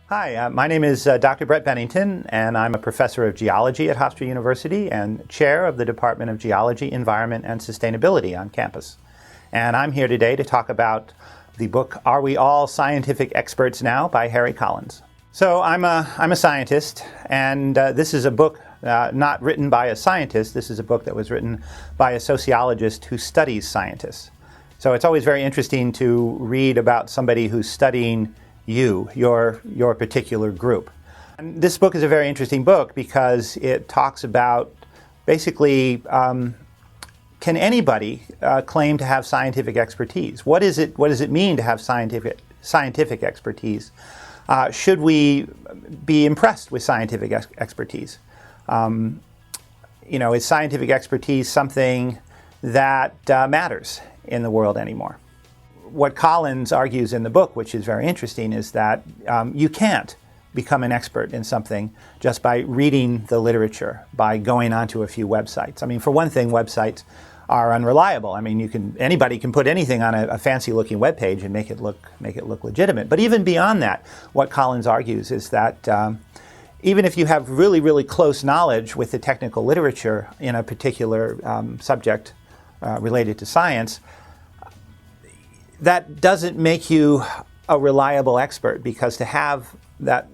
Hi, my name is Dr. Brett Bennington, and I'm a professor of geology at Hofstra University and chair of the Department of Geology, Environment, and Sustainability on campus. And I'm here today to talk about the book, Are We All Scientific Experts Now? By Harry Collins. So I'm a scientist, and this is a book not written by a scientist. This is a book that was written by a sociologist who studies scientists. So it's always very interesting to read about somebody who's studying your particular group. And this book is a very interesting book because it talks about basically can anybody claim to have scientific expertise? What does it mean to have scientific expertise? Should we be impressed with scientific expertise? Is scientific expertise something that matters in the world anymore? What Collins argues in the book, which is very interesting, is that you can't become an expert in something just by reading the literature, by going onto a few websites. I mean, for one thing, websites are unreliable. I mean, anybody can put anything on a fancy-looking web page and make it look legitimate. But even beyond that, what Collins argues is that even if you have really, really close knowledge with the technical literature in a particular subject related to science, that doesn't make you a reliable expert, because to have that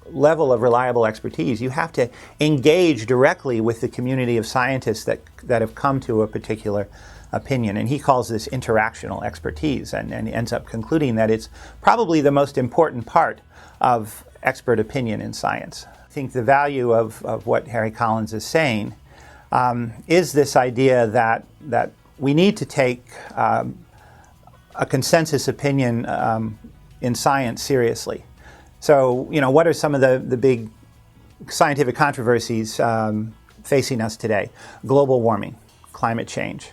level of reliable expertise, you have to engage directly with the community of scientists that have come to a particular opinion. And he calls this interactional expertise, and he ends up concluding that it's probably the most important part of expert opinion in science. I think the value of what Harry Collins is saying is this idea that we need to take a consensus opinion in science seriously. So, what are some of the big scientific controversies facing us today? Global warming, climate change,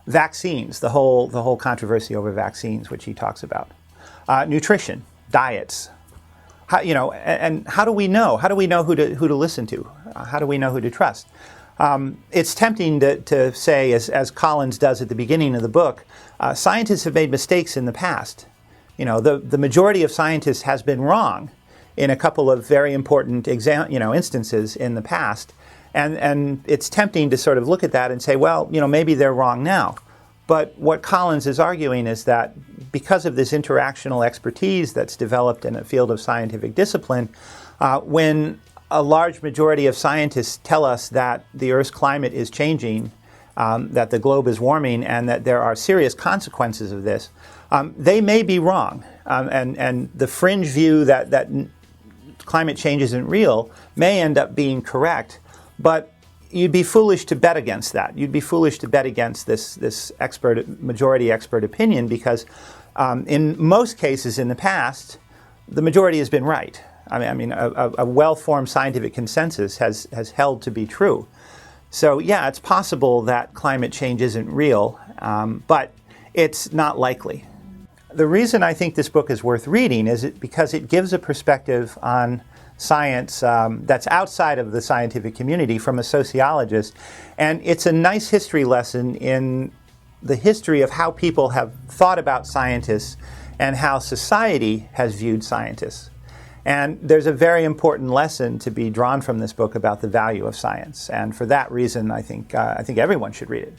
vaccines, the whole controversy over vaccines, which he talks about, nutrition, diets. And how do we know? How do we know who to listen to? How do we know who to trust? It's tempting to say, as Collins does at the beginning of the book, scientists have made mistakes in the past. The majority of scientists has been wrong in a couple of very important instances in the past. And it's tempting to sort of look at that and say, well, maybe they're wrong now. But what Collins is arguing is that because of this interactional expertise that's developed in a field of scientific discipline, when a large majority of scientists tell us that the Earth's climate is changing, that the globe is warming, and that there are serious consequences of this, they may be wrong. And the fringe view that climate change isn't real may end up being correct, but you'd be foolish to bet against that. You'd be foolish to bet against this majority expert opinion, because in most cases in the past, the majority has been right. I mean, a well-formed scientific consensus has held to be true. So yeah, it's possible that climate change isn't real, but it's not likely. The reason I think this book is worth reading is because it gives a perspective on science that's outside of the scientific community from a sociologist. And it's a nice history lesson in the history of how people have thought about scientists and how society has viewed scientists. And there's a very important lesson to be drawn from this book about the value of science. And for that reason, I think everyone should read it.